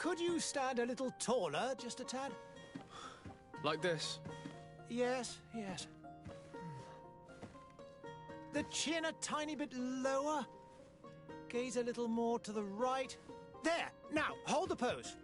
Could you stand a little taller, just a tad? Like this? Yes, yes. The chin a tiny bit lower. Gaze a little more to the right. There! Now, hold the pose.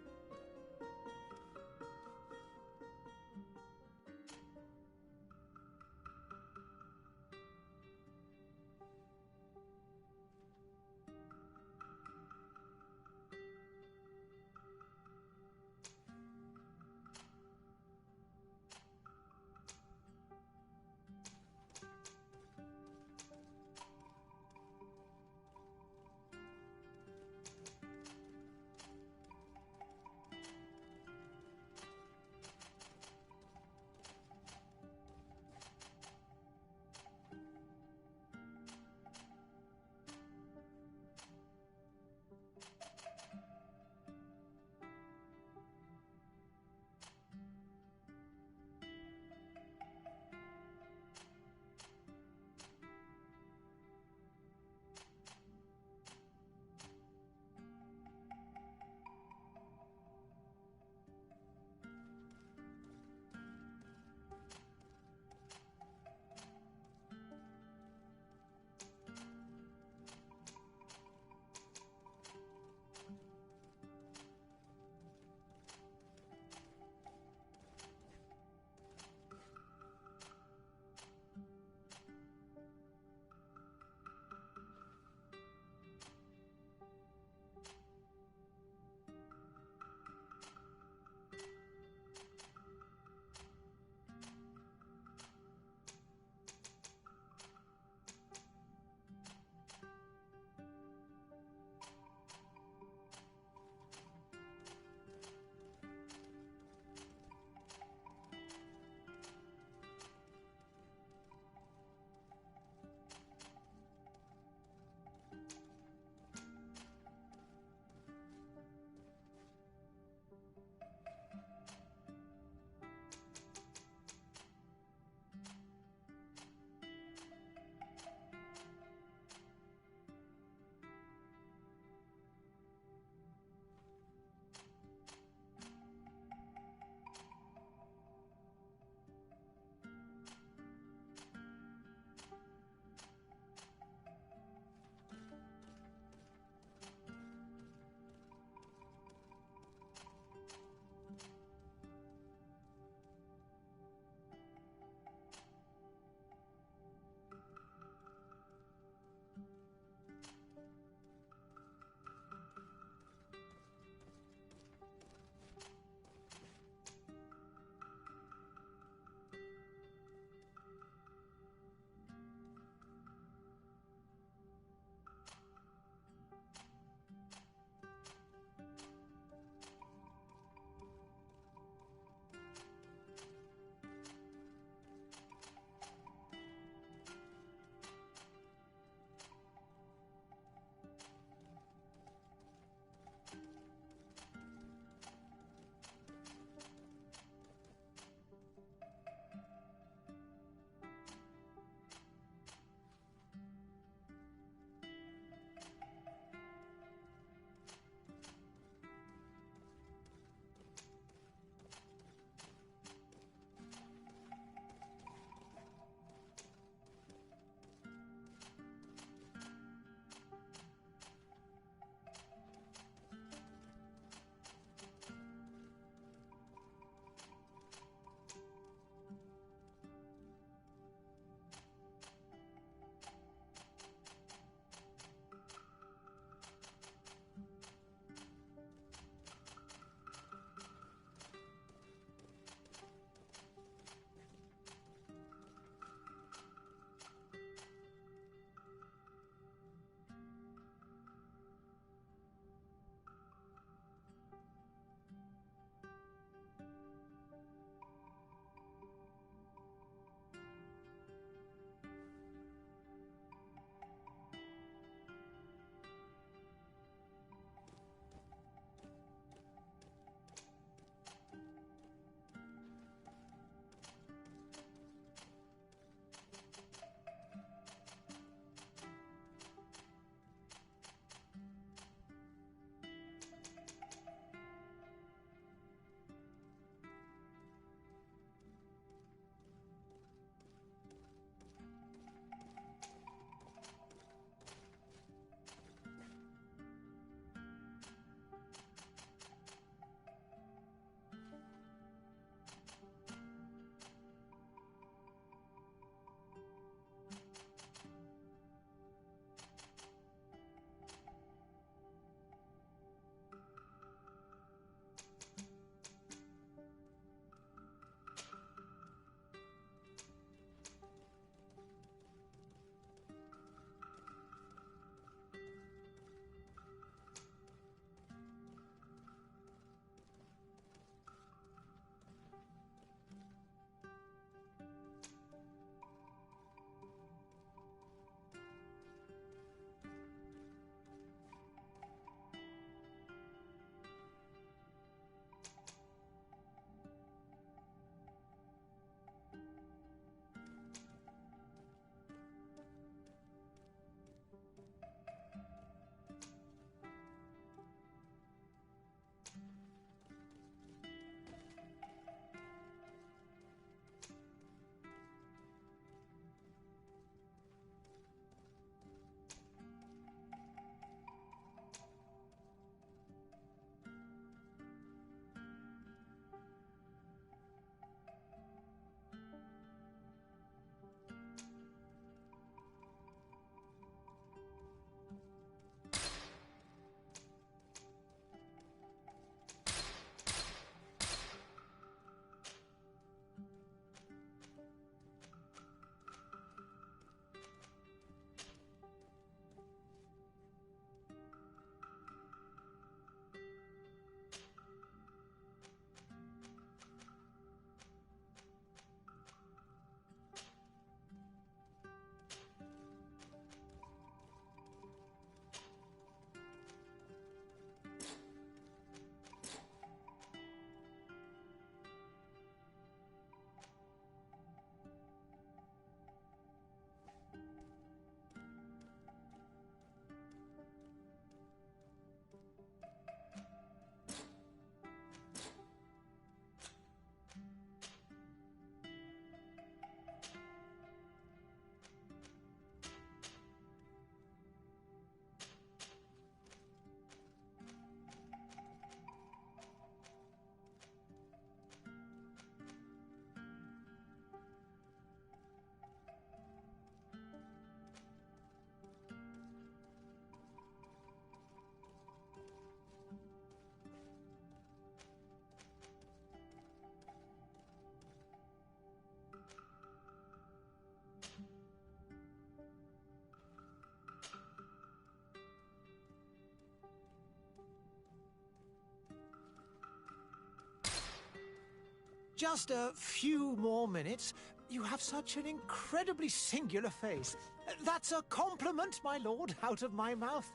Just a few more minutes. You have such an incredibly singular face. That's a compliment, my lord, out of my mouth.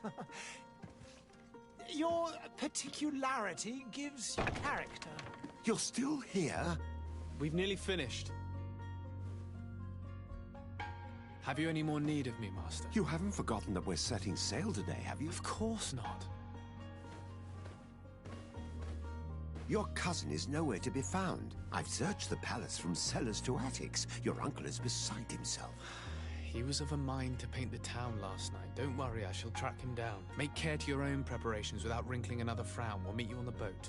Your particularity gives you character. You're still here? We've nearly finished. Have you any more need of me, Master? You haven't forgotten that we're setting sail today, have you? Of course not. Your cousin is nowhere to be found. I've searched the palace from cellars to attics. Your uncle is beside himself. He was of a mind to paint the town last night. Don't worry, I shall track him down. Make care to your own preparations without wrinkling another frown. We'll meet you on the boat.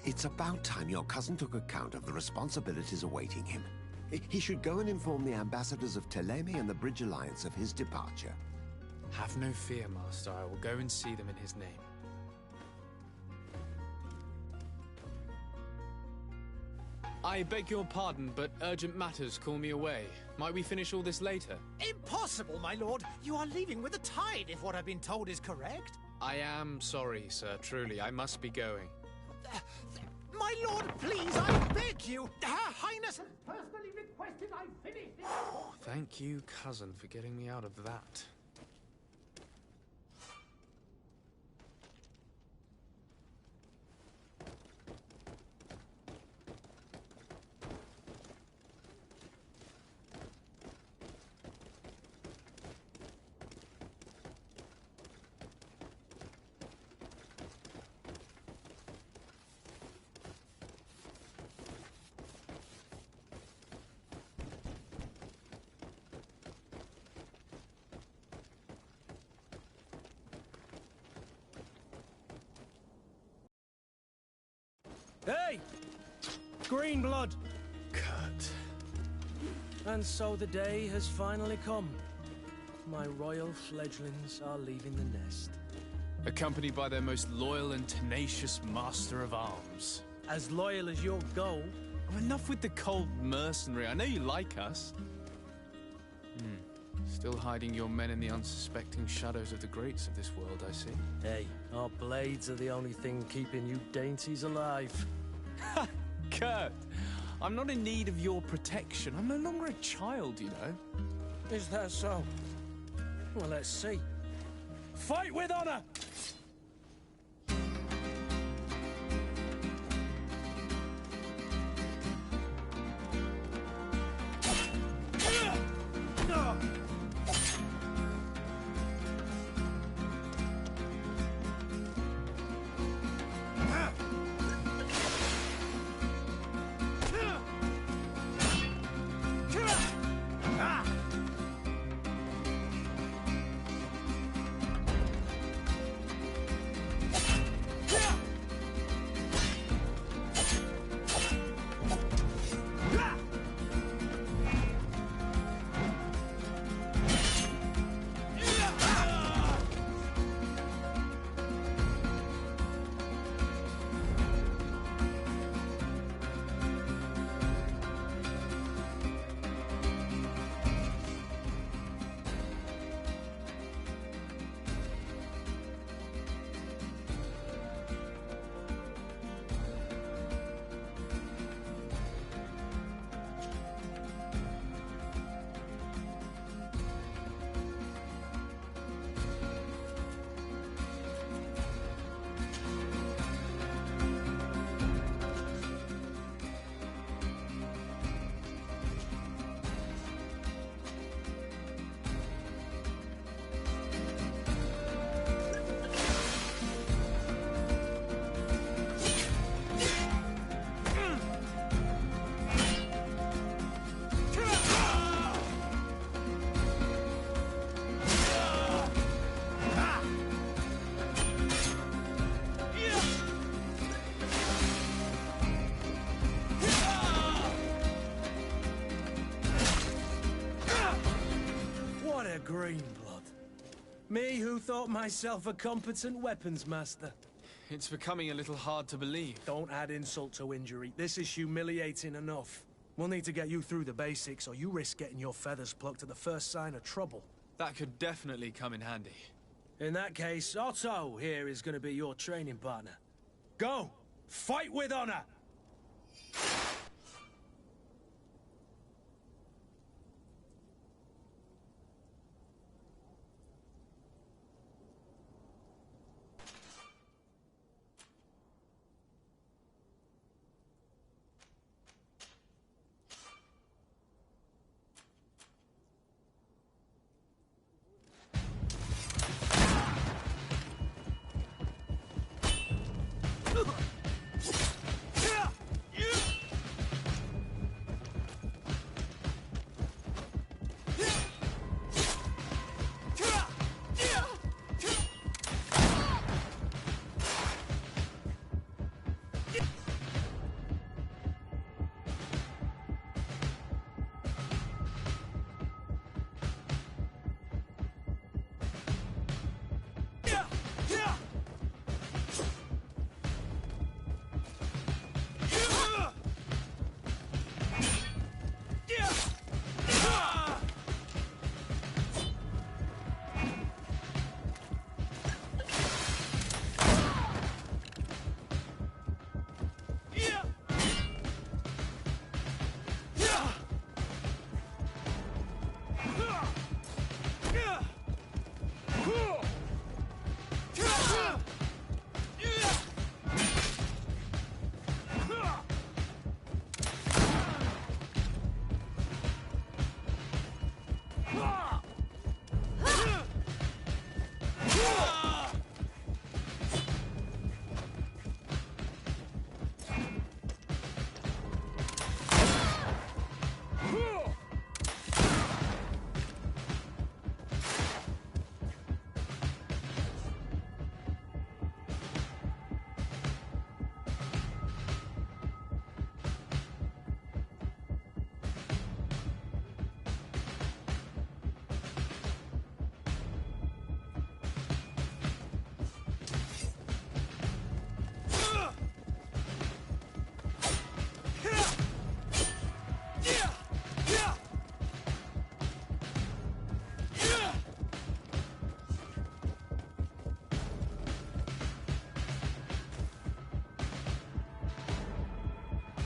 It's about time your cousin took account of the responsibilities awaiting him. He should go and inform the ambassadors of Teleme and the Bridge Alliance of his departure. Have no fear, Master. I will go and see them in his name. I beg your pardon, but urgent matters call me away. Might we finish all this later? Impossible, my lord. You are leaving with the tide, if what I've been told is correct. I am sorry, sir. Truly, I must be going. My lord, please, I beg you. Her Highness has personally requested I finish this. Thank you, cousin, for getting me out of that. Hey! Green blood! Kurt. And so the day has finally come. My royal fledglings are leaving the nest. Accompanied by their most loyal and tenacious master of arms. As loyal as your goal. Oh, enough with the cold mercenary. I know you like us. Still hiding your men in the unsuspecting shadows of the greats of this world, I see. Hey, our blades are the only thing keeping you dainties alive. Ha! Kurt! I'm not in need of your protection. I'm no longer a child, you know. Is that so? Well, let's see. Fight with honor! Greenblood. Me who thought myself a competent weapons master. It's becoming a little hard to believe. Don't add insult to injury. This is humiliating enough. We'll need to get you through the basics, or you risk getting your feathers plucked at the first sign of trouble. That could definitely come in handy. In that case, Otto here is going to be your training partner. Go! Fight with honor!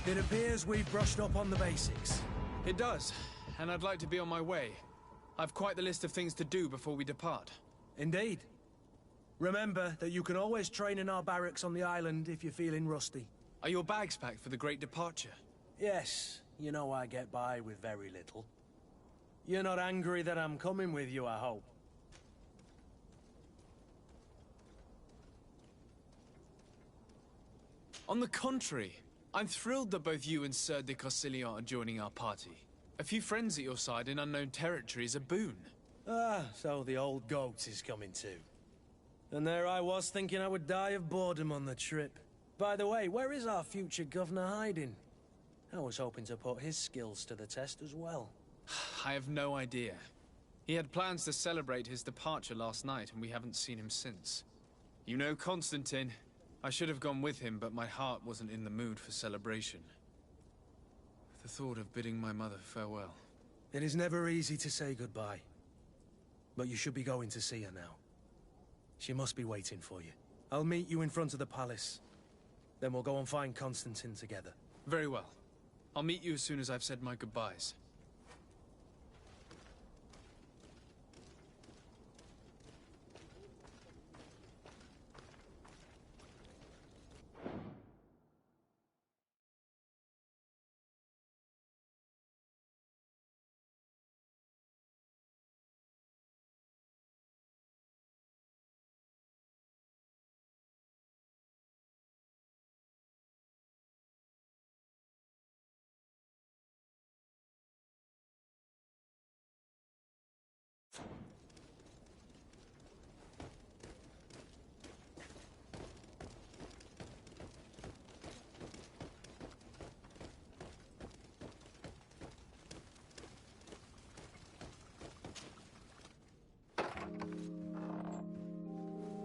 It appears we've brushed up on the basics. It does, and I'd like to be on my way. I've quite the list of things to do before we depart. Indeed. Remember that you can always train in our barracks on the island if you're feeling rusty. Are your bags packed for the great departure? Yes, you know I get by with very little. You're not angry that I'm coming with you, I hope. On the contrary, I'm thrilled that both you and Sir de Cossilion are joining our party. A few friends at your side in unknown territory is a boon. Ah, so the old goat is coming too. And there I was thinking I would die of boredom on the trip. By the way, where is our future governor hiding? I was hoping to put his skills to the test as well. I have no idea. He had plans to celebrate his departure last night, and we haven't seen him since. You know Constantine. I should have gone with him, but my heart wasn't in the mood for celebration. The thought of bidding my mother farewell. It is never easy to say goodbye. But you should be going to see her now. She must be waiting for you. I'll meet you in front of the palace. Then we'll go and find Constantine together. Very well. I'll meet you as soon as I've said my goodbyes.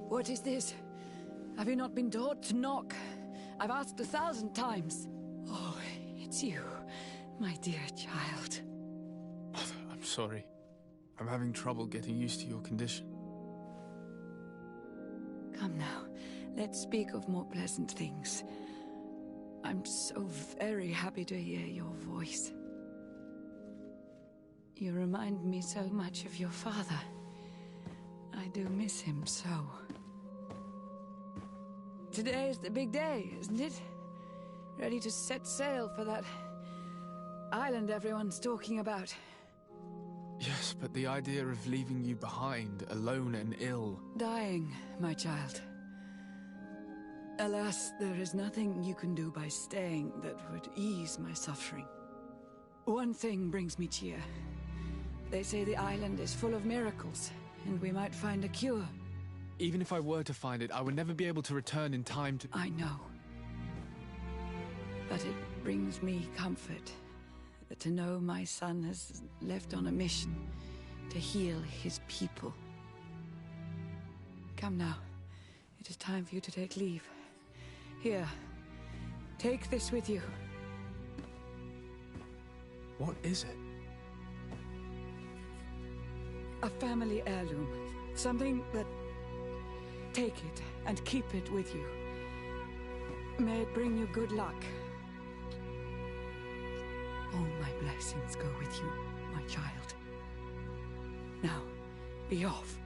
What is this? Have you not been taught to knock? I've asked 1,000 times. Oh, it's you, my dear child. Mother, I'm sorry. I'm having trouble getting used to your condition. Come now, let's speak of more pleasant things. I'm so very happy to hear your voice. You remind me so much of your father. I do miss him so. Today is the big day, isn't it? Ready to set sail for that island everyone's talking about. Yes, but the idea of leaving you behind, alone and ill... Dying, my child. Alas, there is nothing you can do by staying that would ease my suffering. One thing brings me cheer. They say the island is full of miracles, and we might find a cure. Even if I were to find it, I would never be able to return in time to... I know. But it brings me comfort to know my son has left on a mission to heal his people. Come now. It is time for you to take leave. Here, take this with you. What is it? A family heirloom. Something that... Take it and keep it with you. May it bring you good luck. All my blessings go with you, my child. Now, be off.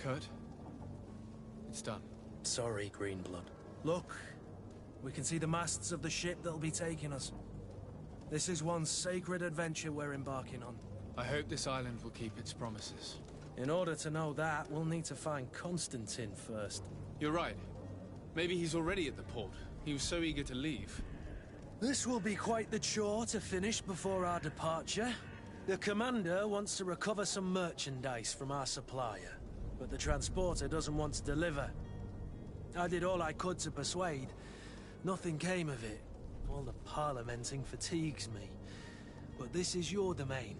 Kurt? It's done. Sorry, Greenblood. Look, we can see the masts of the ship that'll be taking us. This is one sacred adventure we're embarking on. I hope this island will keep its promises. In order to know that, we'll need to find Constantine first. You're right. Maybe he's already at the port. He was so eager to leave. This will be quite the chore to finish before our departure. The commander wants to recover some merchandise from our supplier, but the transporter doesn't want to deliver. I did all I could to persuade. Nothing came of it. All the parliamenting fatigues me. But this is your domain.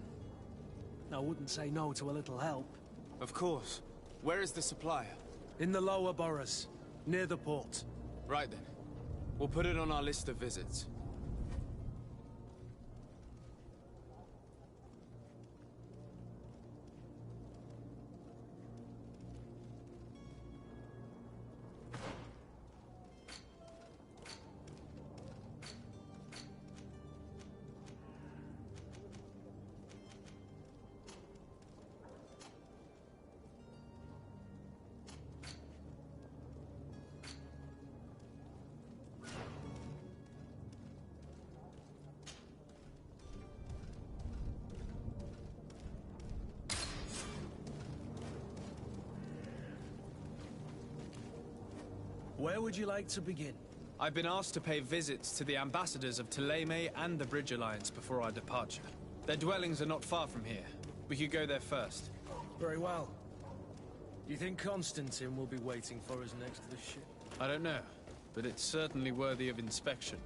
I wouldn't say no to a little help. Of course. Where is the supplier? In the lower boroughs, near the port. Right then. We'll put it on our list of visits. Where would you like to begin? I've been asked to pay visits to the ambassadors of Thélème and the Bridge Alliance before our departure. Their dwellings are not far from here. We could go there first. Very well. Do you think Constantine will be waiting for us next to the ship? I don't know, but it's certainly worthy of inspection.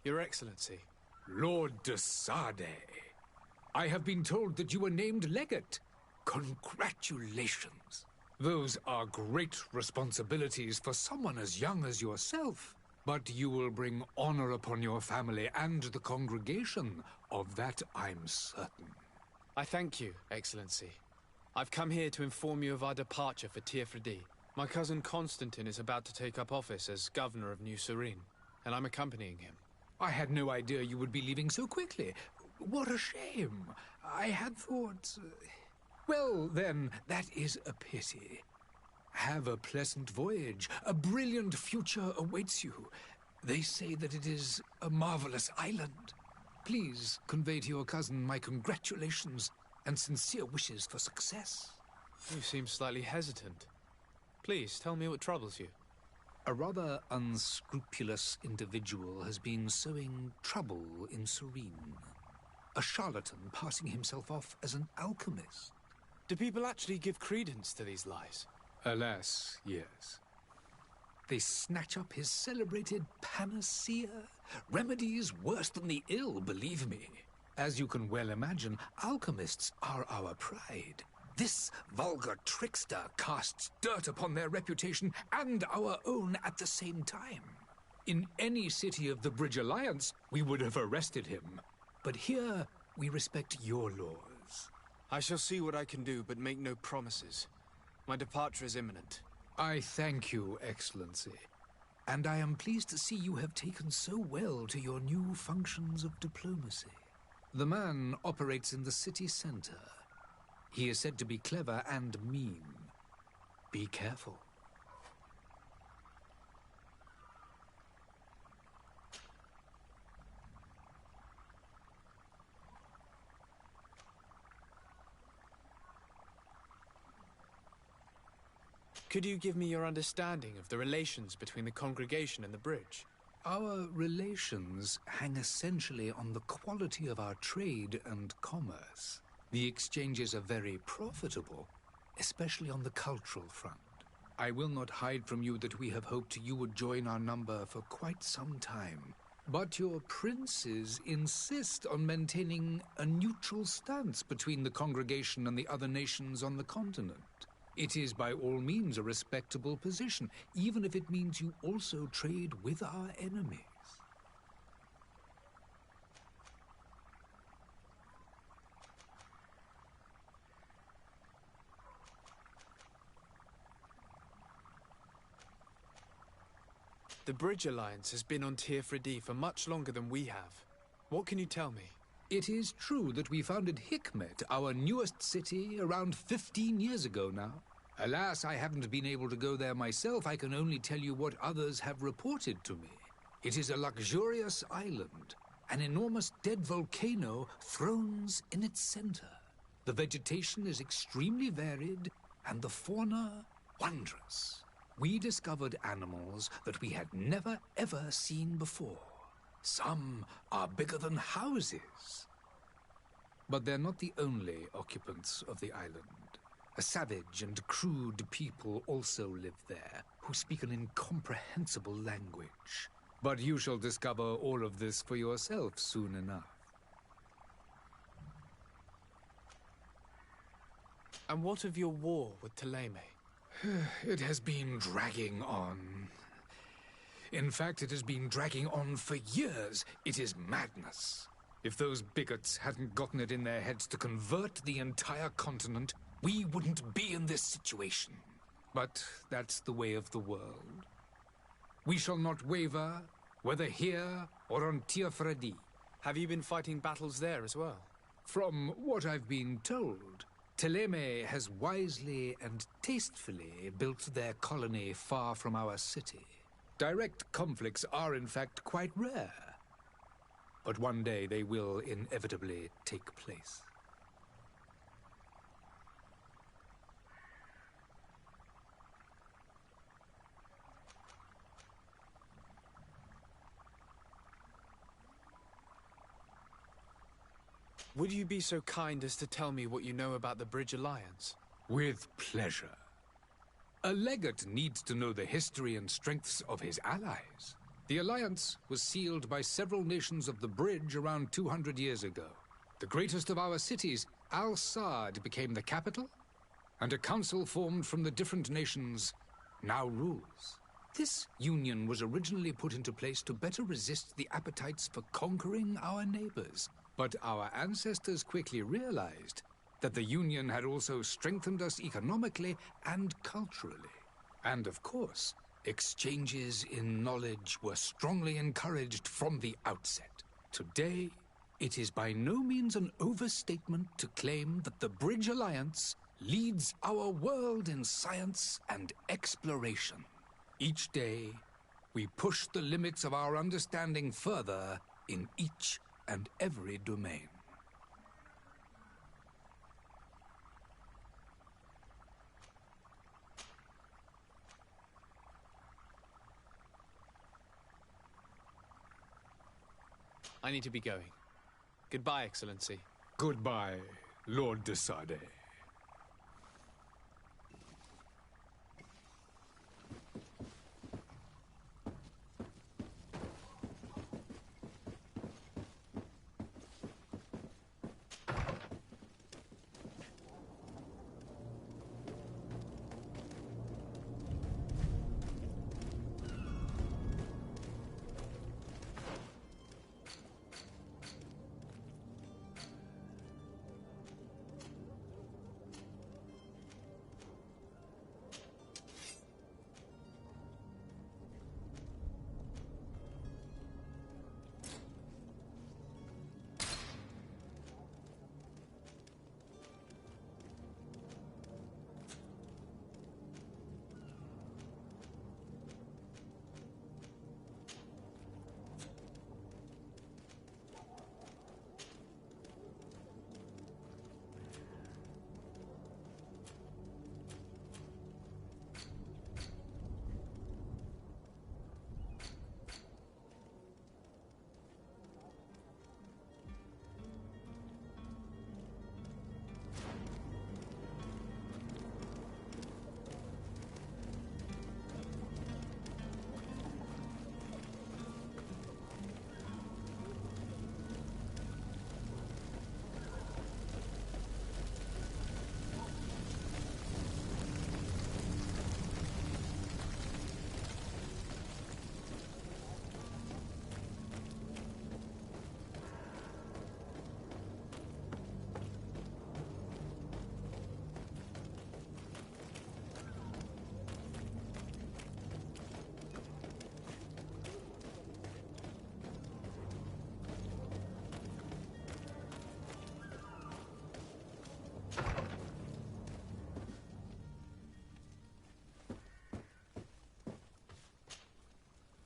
Your Excellency. Lord de Sade, I have been told that you were named legate. Congratulations. Those are great responsibilities for someone as young as yourself. But you will bring honor upon your family and the congregation. Of that I'm certain. I thank you, Excellency. I've come here to inform you of our departure for Tiefredi. My cousin Constantine is about to take up office as governor of New Serene, and I'm accompanying him. I had no idea you would be leaving so quickly. What a shame. I had thought... Well, then, that is a pity. Have a pleasant voyage. A brilliant future awaits you. They say that it is a marvelous island. Please convey to your cousin my congratulations and sincere wishes for success. You seem slightly hesitant. Please, tell me what troubles you. A rather unscrupulous individual has been sowing trouble in Serene. A charlatan passing himself off as an alchemist. Do people actually give credence to these lies? Alas, yes. They snatch up his celebrated panacea. Remedies worse than the ill, believe me. As you can well imagine, alchemists are our pride. This vulgar trickster casts dirt upon their reputation and our own at the same time. In any city of the Bridge Alliance, we would have arrested him. But here, we respect your laws. I shall see what I can do, but make no promises. My departure is imminent. I thank you, Excellency. And I am pleased to see you have taken so well to your new functions of diplomacy. The man operates in the city center. He is said to be clever and mean. Be careful. Could you give me your understanding of the relations between the congregation and the bridge? Our relations hang essentially on the quality of our trade and commerce. The exchanges are very profitable, especially on the cultural front. I will not hide from you that we have hoped you would join our number for quite some time. But your princes insist on maintaining a neutral stance between the congregation and the other nations on the continent. It is by all means a respectable position, even if it means you also trade with our enemies. The Bridge Alliance has been on Teofredi for much longer than we have. What can you tell me? It is true that we founded Hikmet, our newest city, around 15 years ago now. Alas, I haven't been able to go there myself. I can only tell you what others have reported to me. It is a luxurious island. An enormous dead volcano thrones in its center. The vegetation is extremely varied, and the fauna wondrous. We discovered animals that we had never ever seen before. Some are bigger than houses. But they're not the only occupants of the island. A savage and crude people also live there, who speak an incomprehensible language. But you shall discover all of this for yourself soon enough. And what of your war with Thélème? It has been dragging on. In fact, it has been dragging on for years. It is madness. If those bigots hadn't gotten it in their heads to convert the entire continent, we wouldn't be in this situation. But that's the way of the world. We shall not waver, whether here or on Teofredi. Have you been fighting battles there as well? From what I've been told, Thélème has wisely and tastefully built their colony far from our city. Direct conflicts are, in fact, quite rare. But one day they will inevitably take place. Would you be so kind as to tell me what you know about the Bridge Alliance? With pleasure. A legate needs to know the history and strengths of his allies. The alliance was sealed by several nations of the Bridge around 200 years ago. The greatest of our cities, Al-Saad, became the capital, and a council formed from the different nations now rules. This union was originally put into place to better resist the appetites for conquering our neighbors. But our ancestors quickly realized that the Union had also strengthened us economically and culturally. And of course, exchanges in knowledge were strongly encouraged from the outset. Today, it is by no means an overstatement to claim that the Bridge Alliance leads our world in science and exploration. Each day, we push the limits of our understanding further in each and every domain. I need to be going. Goodbye, Excellency. Goodbye, Lord de Sade.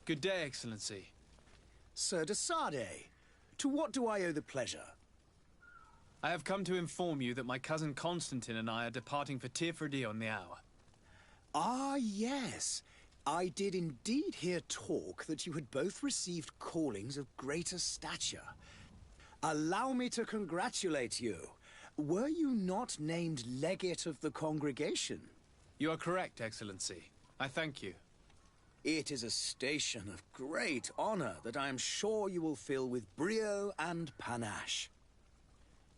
Good day, Excellency. Sir de Sardet, to what do I owe the pleasure? I have come to inform you that my cousin Constantine and I are departing for Tirfredi on the hour. Ah, yes. I did indeed hear talk that you had both received callings of greater stature. Allow me to congratulate you. Were you not named legate of the congregation? You are correct, Excellency. I thank you. It is a station of great honor that I am sure you will fill with brio and panache.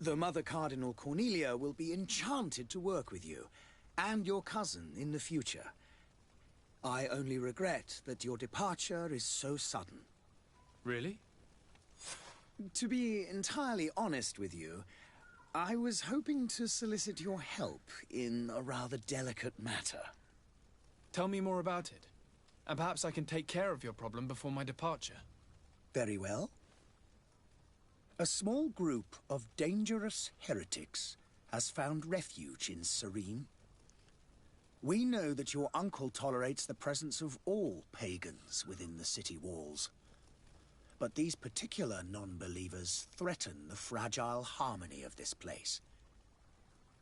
The Mother Cardinal Cornelia will be enchanted to work with you, and your cousin in the future. I only regret that your departure is so sudden. Really? To be entirely honest with you, I was hoping to solicit your help in a rather delicate matter. Tell me more about it, and perhaps I can take care of your problem before my departure. Very well. A small group of dangerous heretics has found refuge in Serene. We know that your uncle tolerates the presence of all pagans within the city walls. But these particular non-believers threaten the fragile harmony of this place.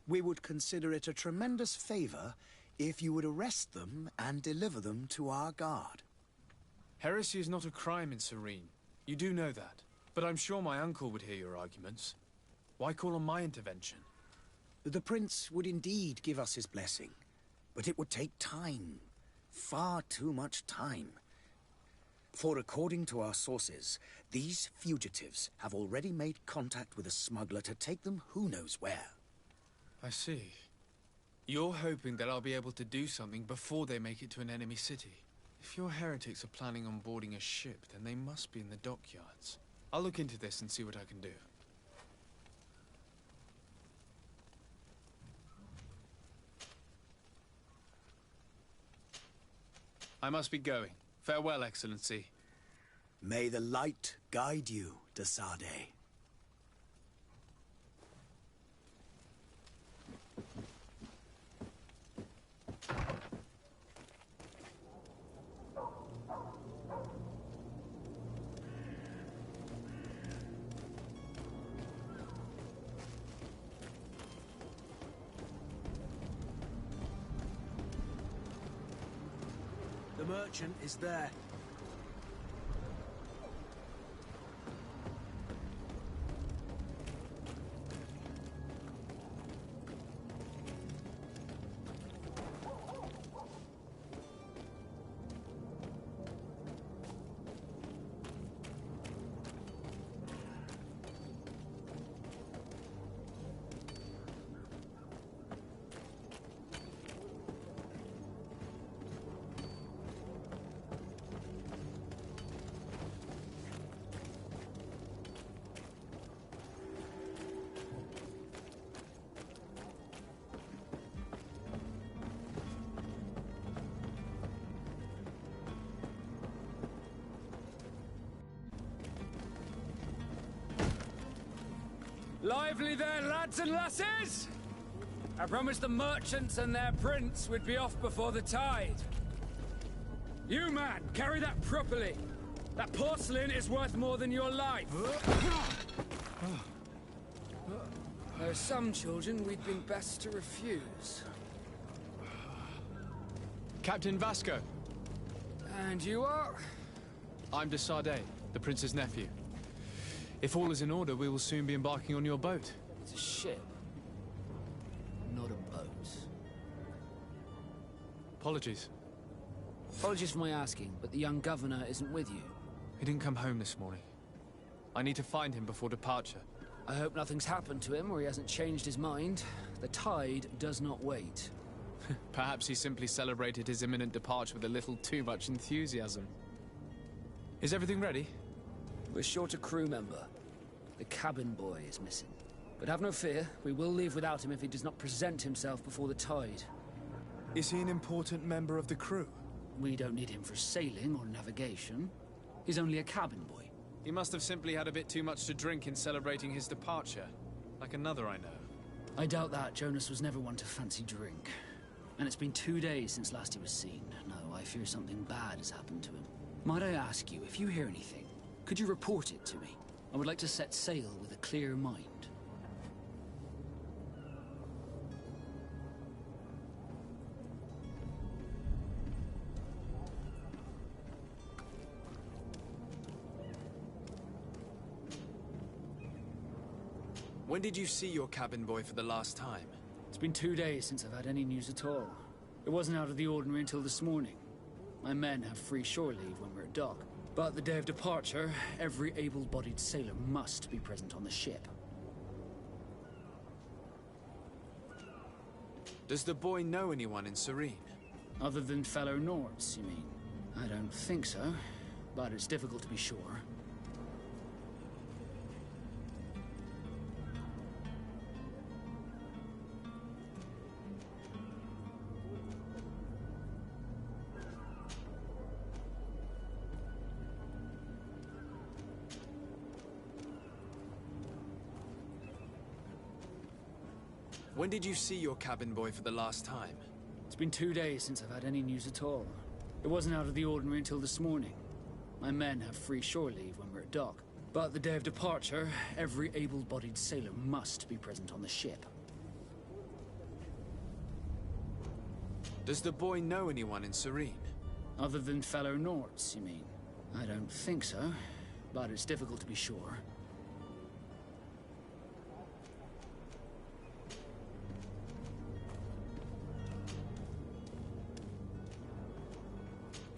We would consider it a tremendous favor if you would arrest them and deliver them to our guard. Heresy is not a crime in Serene. You do know that. But I'm sure my uncle would hear your arguments. Why call on my intervention? The Prince would indeed give us his blessing, but it would take time. Far too much time. For according to our sources, these fugitives have already made contact with a smuggler to take them who knows where. I see. You're hoping that I'll be able to do something before they make it to an enemy city. If your heretics are planning on boarding a ship, then they must be in the dockyards. I'll look into this and see what I can do. I must be going. Farewell, Excellency. May the light guide you, de Sardet. The merchant is there. Lively there, lads and lasses! I promised the merchants and their prince we'd be off before the tide. You, man, carry that properly. That porcelain is worth more than your life. There are some children we'd been best to refuse. Captain Vasco. And you are? I'm de Sardet, the prince's nephew. If all is in order, we will soon be embarking on your boat. It's a ship, not a boat. Apologies. Apologies for my asking, but the young governor isn't with you. He didn't come home this morning. I need to find him before departure. I hope nothing's happened to him or he hasn't changed his mind. The tide does not wait. Perhaps he simply celebrated his imminent departure with a little too much enthusiasm. Is everything ready? We're short a crew member. The cabin boy is missing. But have no fear, we will leave without him if he does not present himself before the tide. Is he an important member of the crew? We don't need him for sailing or navigation. He's only a cabin boy. He must have simply had a bit too much to drink in celebrating his departure. Like another I know. I doubt that. Jonas was never one to fancy drink. And it's been 2 days since last he was seen. No, I fear something bad has happened to him. Might I ask you, if you hear anything, could you report it to me? I would like to set sail with a clear mind. When did you see your cabin boy for the last time? It's been 2 days since I've had any news at all. It wasn't out of the ordinary until this morning. My men have free shore leave when we're at dock. But the day of departure, every able-bodied sailor must be present on the ship. Does the boy know anyone in Serene? Other than fellow Nords, you mean? I don't think so, but it's difficult to be sure. When did you see your cabin boy for the last time? It's been 2 days since I've had any news at all. It wasn't out of the ordinary until this morning. My men have free shore leave when we're at dock. But the day of departure, every able-bodied sailor must be present on the ship. Does the boy know anyone in Serene? Other than fellow Nords, you mean? I don't think so, but it's difficult to be sure.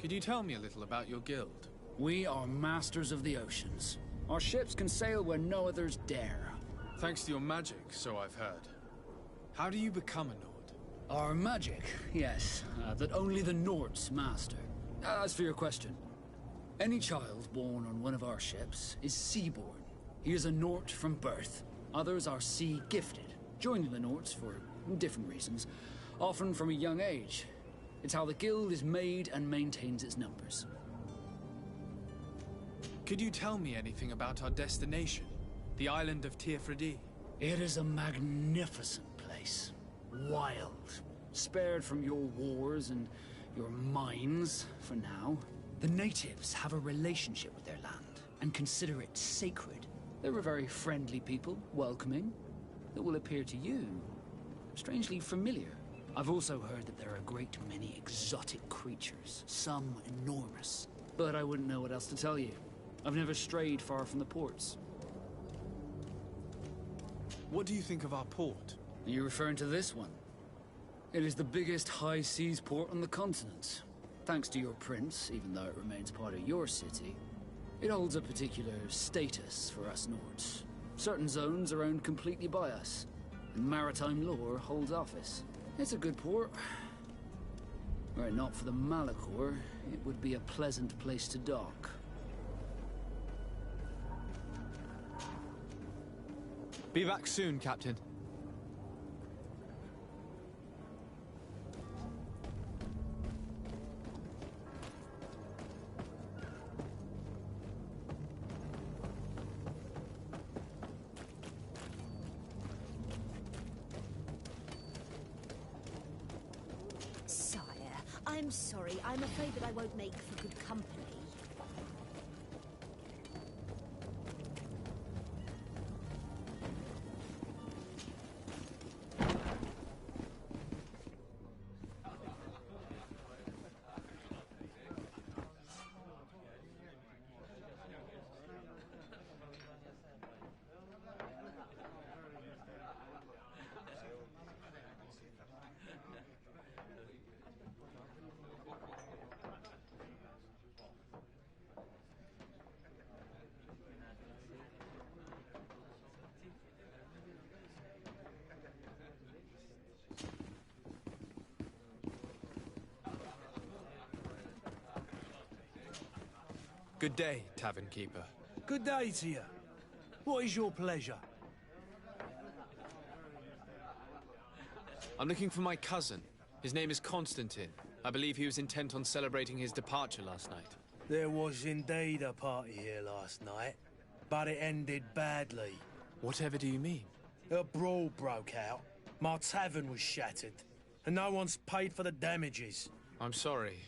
Could you tell me a little about your guild? We are masters of the oceans. Our ships can sail where no others dare. Thanks to your magic, so I've heard. How do you become a Nord? Our magic, yes, that only the Nords master. As for your question, any child born on one of our ships is sea-born. He is a Nord from birth. Others are sea-gifted, joining the Nords for different reasons, often from a young age. It's how the guild is made and maintains its numbers. Could you tell me anything about our destination? The island of Teofredi? It is a magnificent place. Wild. Spared from your wars and your mines, for now. The natives have a relationship with their land and consider it sacred. They're a very friendly people, welcoming, that will appear to you strangely familiar. I've also heard that there are a great many exotic creatures, some enormous. But I wouldn't know what else to tell you. I've never strayed far from the ports. What do you think of our port? Are you referring to this one? It is the biggest high seas port on the continent. Thanks to your prince, even though it remains part of your city, it holds a particular status for us Nords. Certain zones are owned completely by us, and maritime law holds office. It's a good port. Were it not for the Malachor, it would be a pleasant place to dock. Be back soon, Captain. I'm sorry. I'm afraid that I won't make for good company. Good day, Tavern Keeper. Good day to you. What is your pleasure? I'm looking for my cousin. His name is Constantine. I believe he was intent on celebrating his departure last night. There was indeed a party here last night, but it ended badly. Whatever do you mean? A brawl broke out. My tavern was shattered, and no one's paid for the damages. I'm sorry.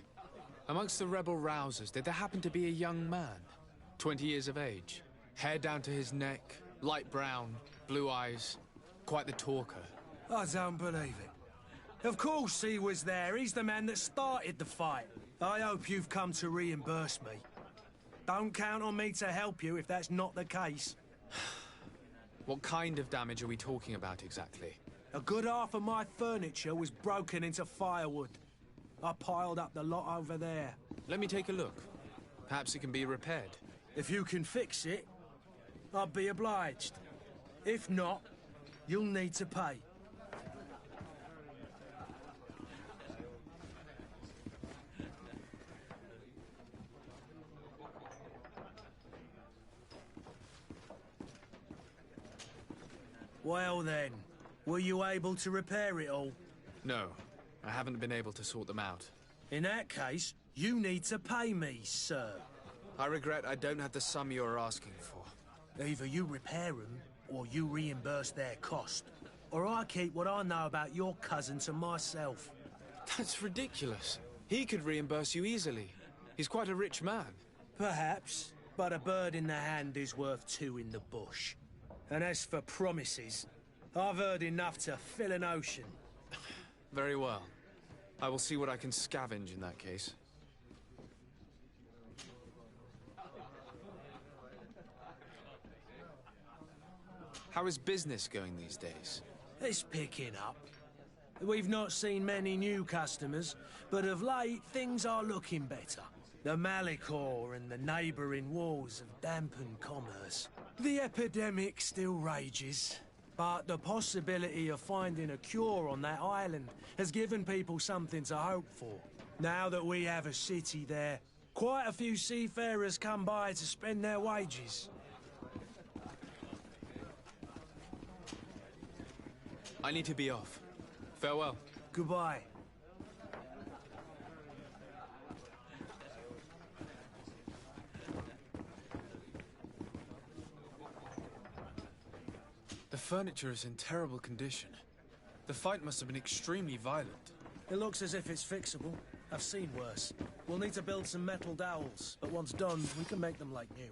Amongst the rebel rousers, did there happen to be a young man? 20 years of age. Hair down to his neck, light brown, blue eyes. Quite the talker. I don't believe it. Of course he was there. He's the man that started the fight. I hope you've come to reimburse me. Don't count on me to help you if that's not the case. What kind of damage are we talking about exactly? A good half of my furniture was broken into firewood. I piled up the lot over there. Let me take a look. Perhaps it can be repaired. If you can fix it, I'd be obliged. If not, you'll need to pay. Well then, were you able to repair it all? No, I haven't been able to sort them out. In that case, you need to pay me, sir. I regret I don't have the sum you're asking for. Either you repair them, or you reimburse their cost. Or I keep what I know about your cousin to myself. That's ridiculous. He could reimburse you easily. He's quite a rich man. Perhaps, but a bird in the hand is worth two in the bush. And as for promises, I've heard enough to fill an ocean. Very well. I will see what I can scavenge in that case. How is business going these days? It's picking up. We've not seen many new customers, but of late things are looking better. The Malicor and the neighbouring wars have dampened commerce. The epidemic still rages, but the possibility of finding a cure on that island has given people something to hope for. Now that we have a city there, quite a few seafarers come by to spend their wages. I need to be off. Farewell. Goodbye. The furniture is in terrible condition. The fight must have been extremely violent. It looks as if it's fixable. I've seen worse. We'll need to build some metal dowels, but once done, we can make them like new.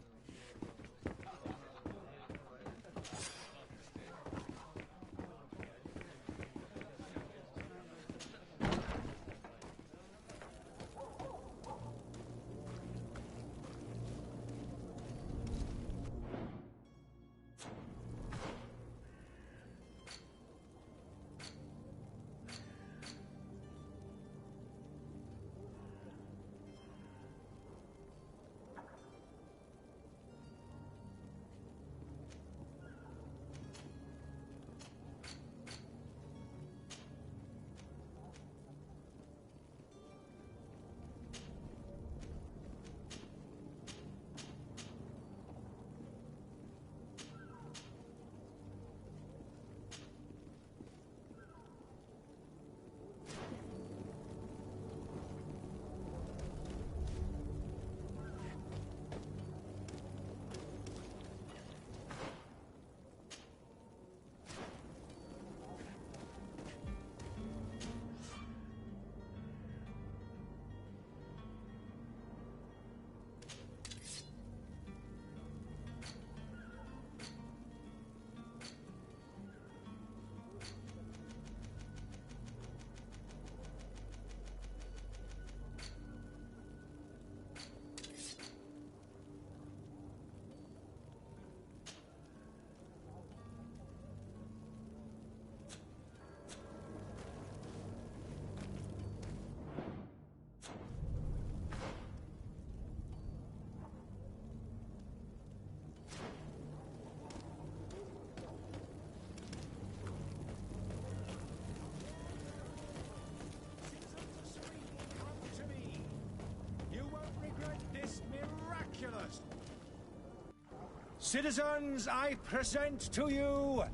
Citizens, I present to you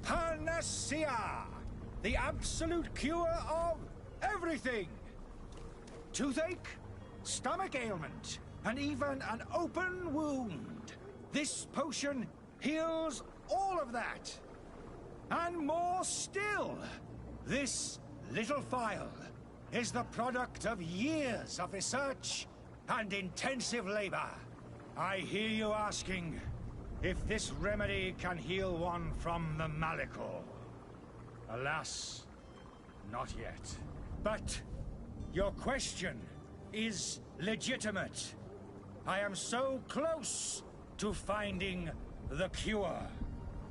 Panacea, the absolute cure of everything. Toothache, stomach ailment, and even an open wound. This potion heals all of that. And more still, this little phial is the product of years of research and intensive labor. I hear you asking if this remedy can heal one from the Malachor. Alas, not yet. But your question is legitimate. I am so close to finding the cure.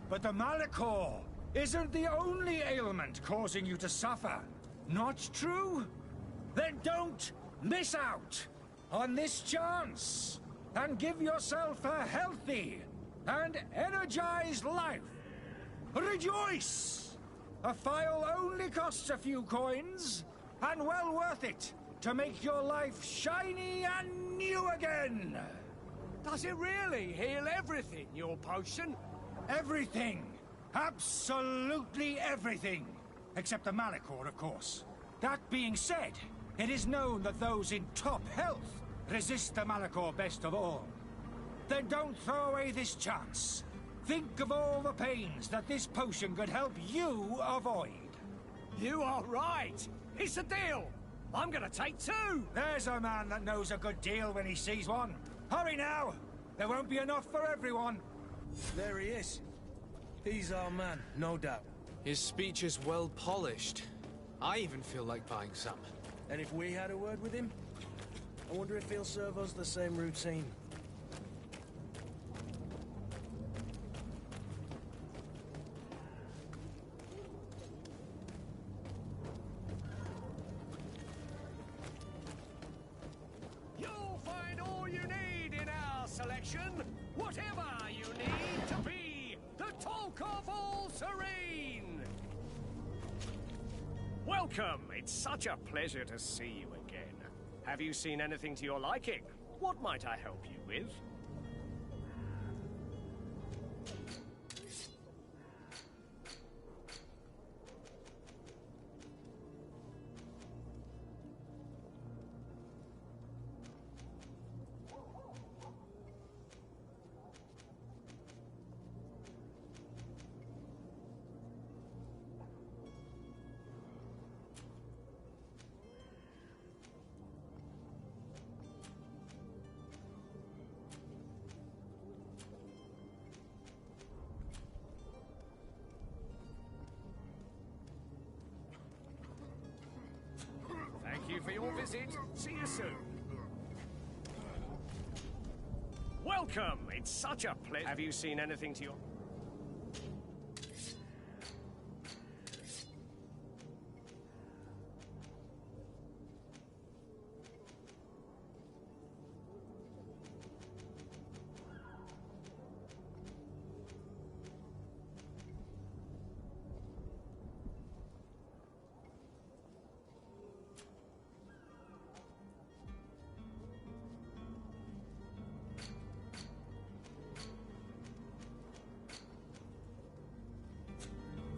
But the Malachor isn't the only ailment causing you to suffer. Not true? Then don't miss out on this chance and give yourself a healthy and energized life. Rejoice! A file only costs a few coins, and well worth it to make your life shiny and new again. Does it really heal everything, your potion? Everything. Absolutely everything. Except the Malachor, of course. That being said, it is known that those in top health resist the Malachor best of all. Then don't throw away this chance. Think of all the pains that this potion could help you avoid. You are right. It's a deal. I'm gonna take 2. There's a man that knows a good deal when he sees one. Hurry now. There won't be enough for everyone. There he is. He's our man, no doubt. His speech is well polished. I even feel like buying some. And if we had a word with him, I wonder if he'll serve us the same routine. You'll find all you need in our selection. Whatever you need to be the talk of all Serene. Welcome. It's such a pleasure to see you again. Have you seen anything to your liking? What might I help you with? Thank you for your visit. See you soon. Welcome. It's such a pleasure. Have you seen anything to your...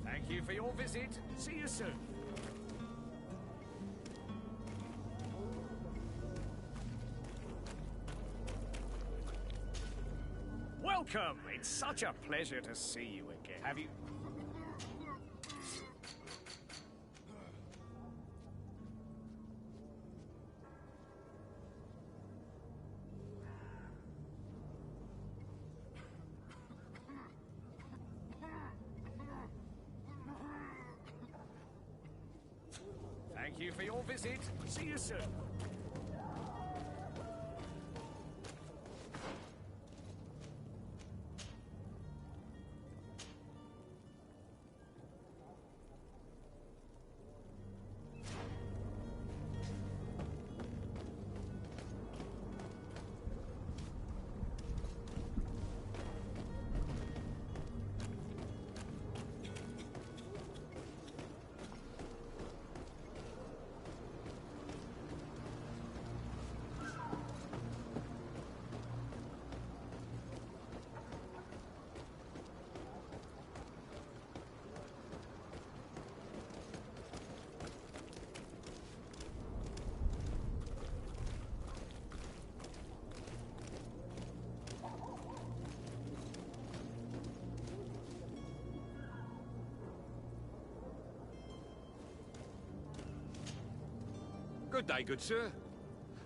Thank you for your visit. See you soon. Welcome. It's such a pleasure to see you again. Have you... Thank you for your visit. See you soon. Good day, good sir.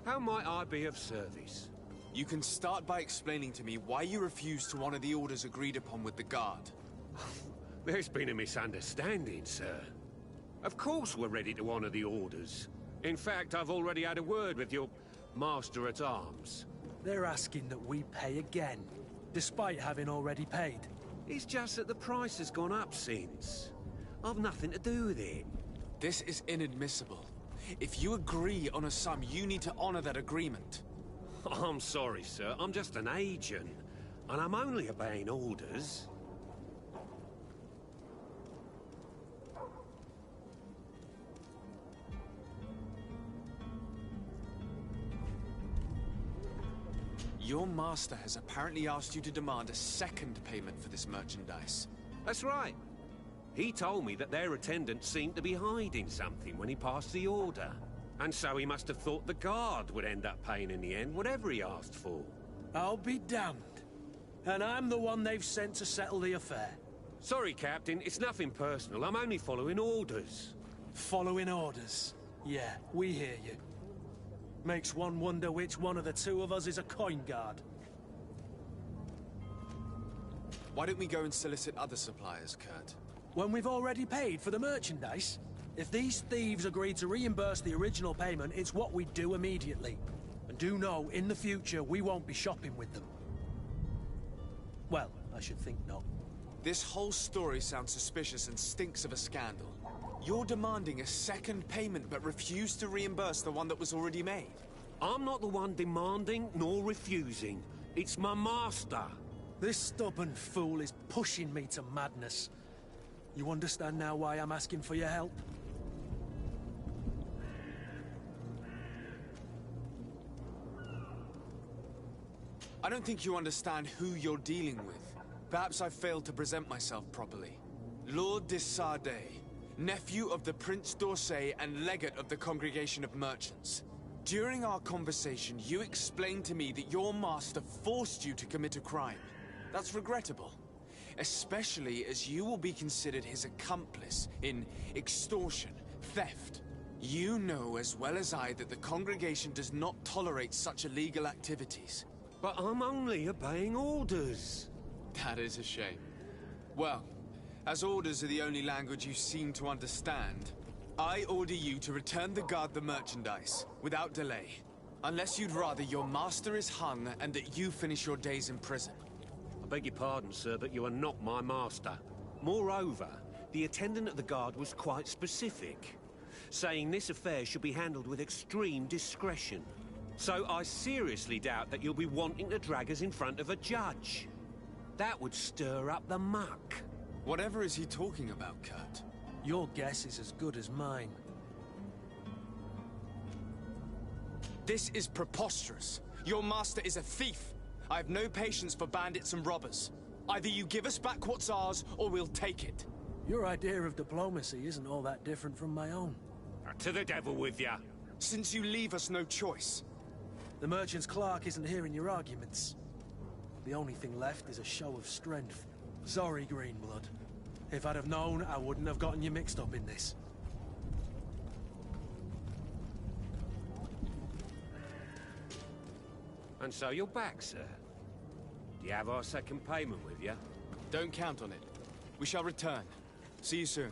How might I be of service? You can start by explaining to me why you refuse to honor the orders agreed upon with the guard. There's been a misunderstanding, sir. Of course we're ready to honor the orders. In fact, I've already had a word with your master-at-arms. They're asking that we pay again, despite having already paid. It's just that the price has gone up since. I've nothing to do with it. This is inadmissible. If you agree on a sum, you need to honor that agreement. I'm sorry, sir. I'm just an agent. And I'm only obeying orders. Your master has apparently asked you to demand a second payment for this merchandise. That's right. He told me that their attendant seemed to be hiding something when he passed the order. And so he must have thought the guard would end up paying in the end, whatever he asked for. I'll be damned. And I'm the one they've sent to settle the affair. Sorry, Captain, it's nothing personal. I'm only following orders. Following orders? Yeah, we hear you. Makes one wonder which one of the two of us is a coin guard. Why don't we go and solicit other suppliers, Kurt? When we've already paid for the merchandise? If these thieves agree to reimburse the original payment, it's what we do immediately. And do know, in the future, we won't be shopping with them. Well, I should think not. This whole story sounds suspicious and stinks of a scandal. You're demanding a second payment but refuse to reimburse the one that was already made. I'm not the one demanding nor refusing. It's my master. This stubborn fool is pushing me to madness. You understand now why I'm asking for your help? I don't think you understand who you're dealing with. Perhaps I failed to present myself properly. Lord de Sardet, nephew of the Prince d'Orsay and legate of the Congregation of Merchants. During our conversation, you explained to me that your master forced you to commit a crime. That's regrettable. Especially as you will be considered his accomplice in extortion, theft. You know as well as I that the congregation does not tolerate such illegal activities. But I'm only obeying orders. That is a shame. Well, as orders are the only language you seem to understand, I order you to return the guard the merchandise, without delay. Unless you'd rather your master is hung and that you finish your days in prison. I beg your pardon, sir, but you are not my master. Moreover, the attendant at the guard was quite specific, saying this affair should be handled with extreme discretion. So I seriously doubt that you'll be wanting to drag us in front of a judge. That would stir up the muck. Whatever is he talking about, Kurt? Your guess is as good as mine. This is preposterous. Your master is a thief. I have no patience for bandits and robbers. Either you give us back what's ours, or we'll take it. Your idea of diplomacy isn't all that different from my own. To the devil with ya. Since you leave us no choice. The merchant's clerk isn't hearing your arguments. The only thing left is a show of strength. Sorry, Greenblood. If I'd have known, I wouldn't have gotten you mixed up in this. And so you're back, sir. Do you have our second payment with you? Don't count on it. We shall return. See you soon.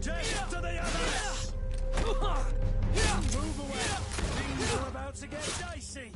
Death to the others! Move away! Things are about to get dicey!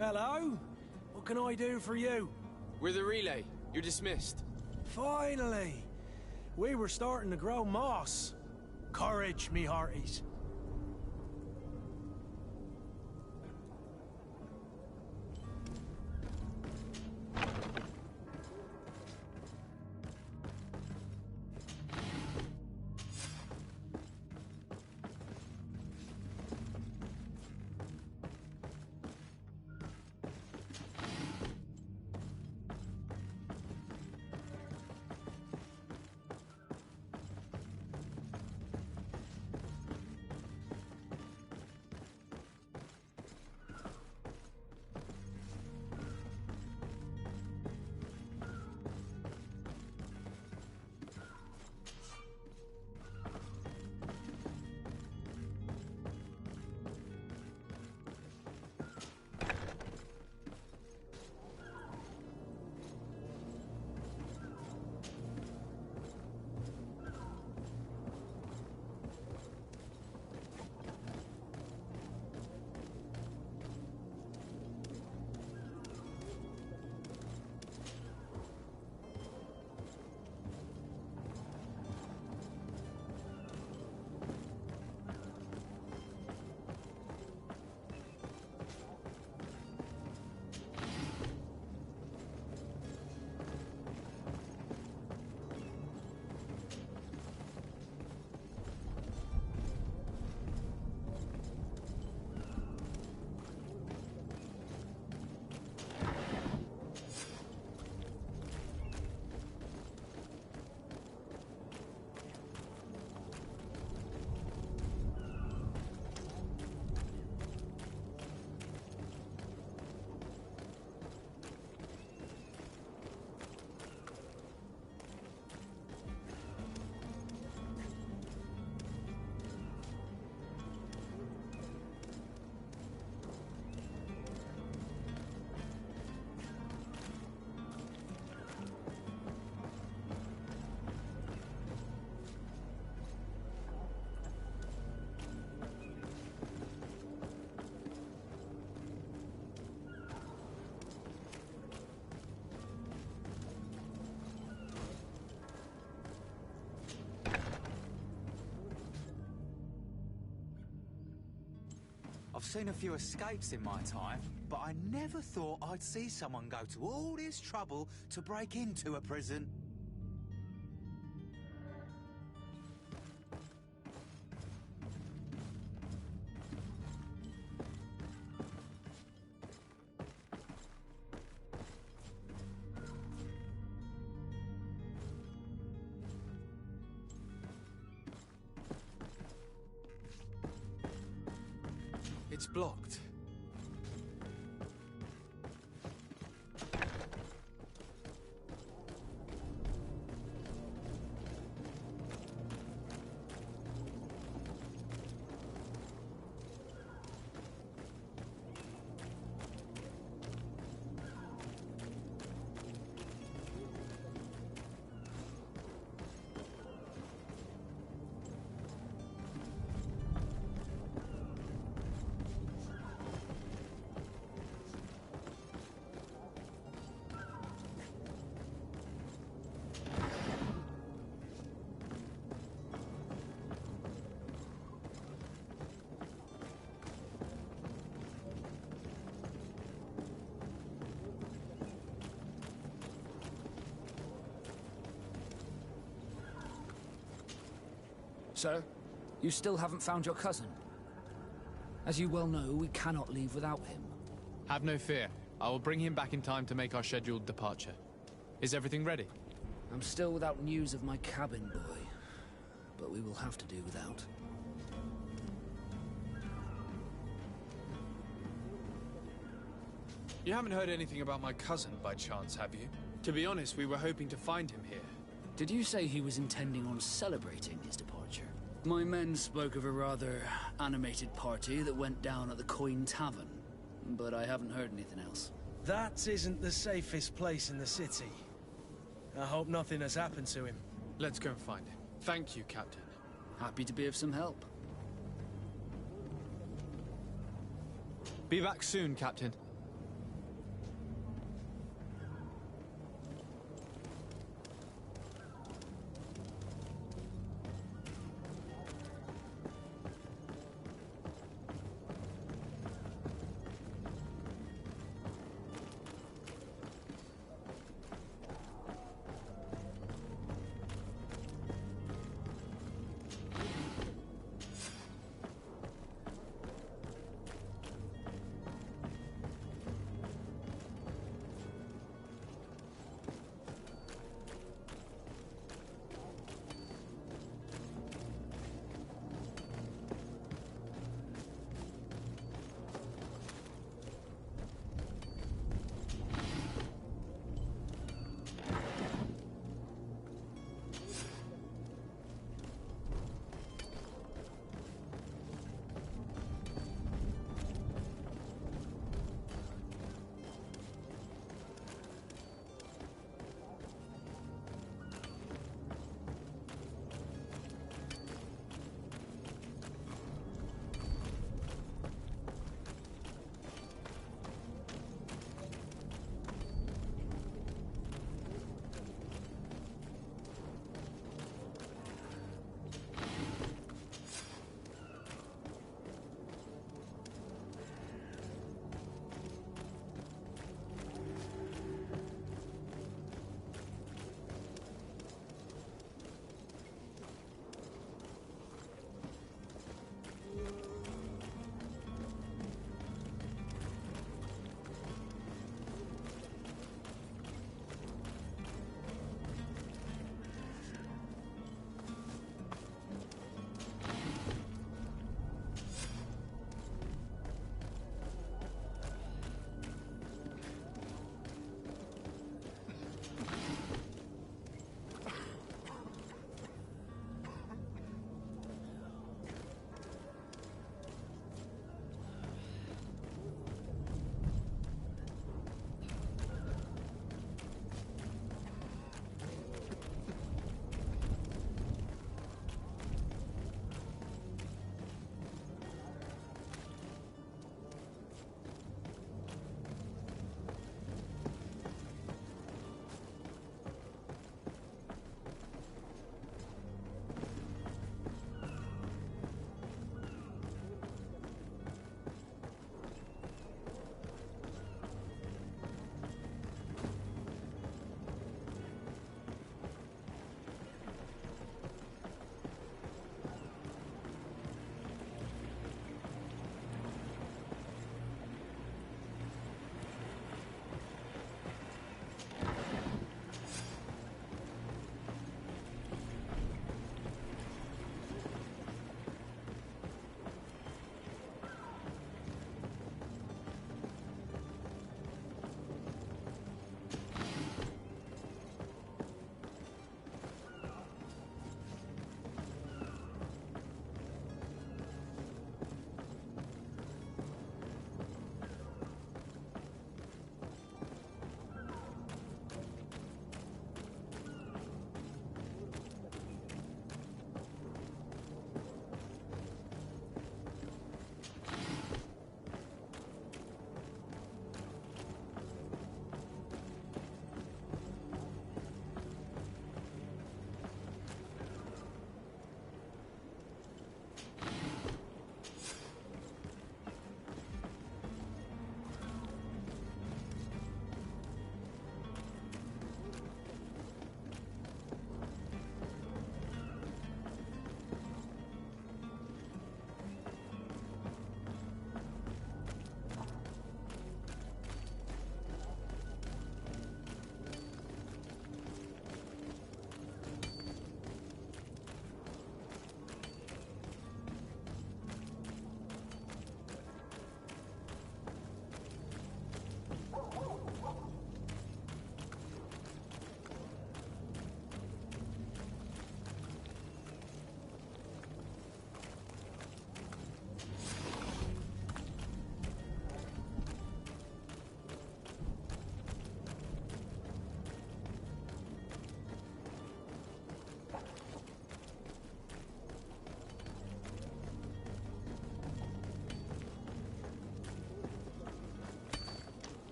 Hello? What can I do for you? We're the relay. You're dismissed. Finally! We were starting to grow moss. Courage, me hearties. I've seen a few escapes in my time, but I never thought I'd see someone go to all this trouble to break into a prison. It's blocked. Sir, you still haven't found your cousin. As you well know, we cannot leave without him. Have no fear. I will bring him back in time to make our scheduled departure. Is everything ready? I'm still without news of my cabin boy, but we will have to do without. You haven't heard anything about my cousin by chance, have you? To be honest, we were hoping to find him here. Did you say he was intending on celebrating his departure? My men spoke of a rather animated party that went down at the Coin Tavern, but I haven't heard anything else. That isn't the safest place in the city. I hope nothing has happened to him. Let's go and find him. Thank you, Captain. Happy to be of some help. Be back soon, Captain.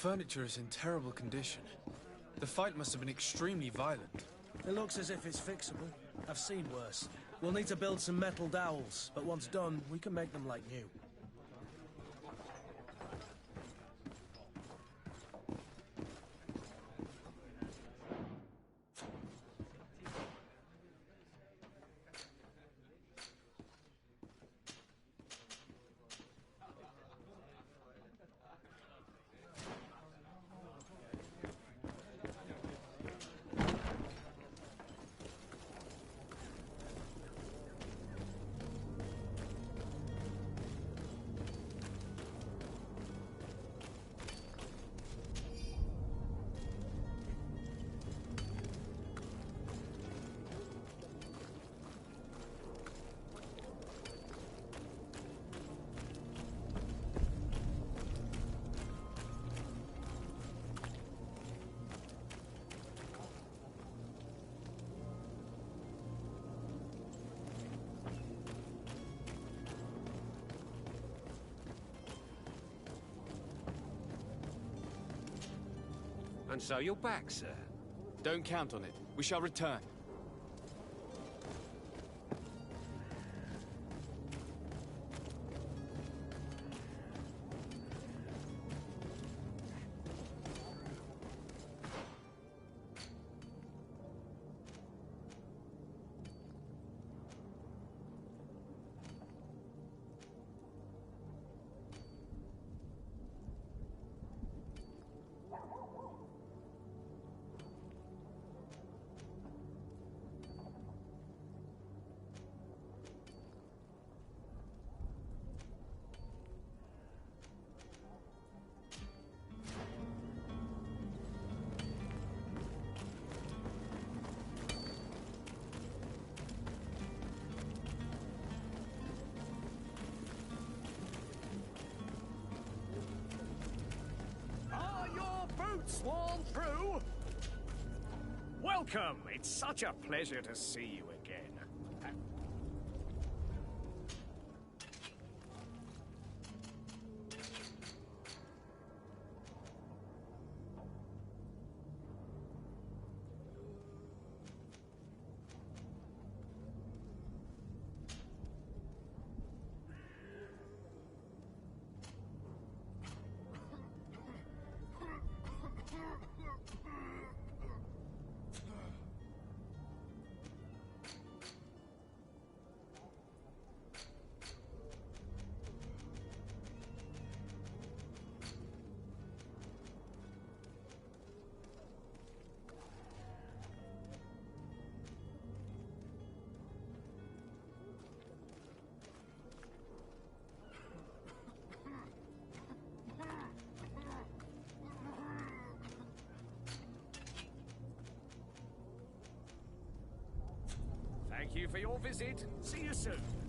furniture is in terrible condition. The fight must have been extremely violent. It looks as if it's fixable. I've seen worse. We'll need to build some metal dowels, but once done, we can make them like new. And so you're back, sir. Don't count on it. We shall return. Sworn through? Welcome! It's such a pleasure to see you again. Thank you for your visit. See you soon.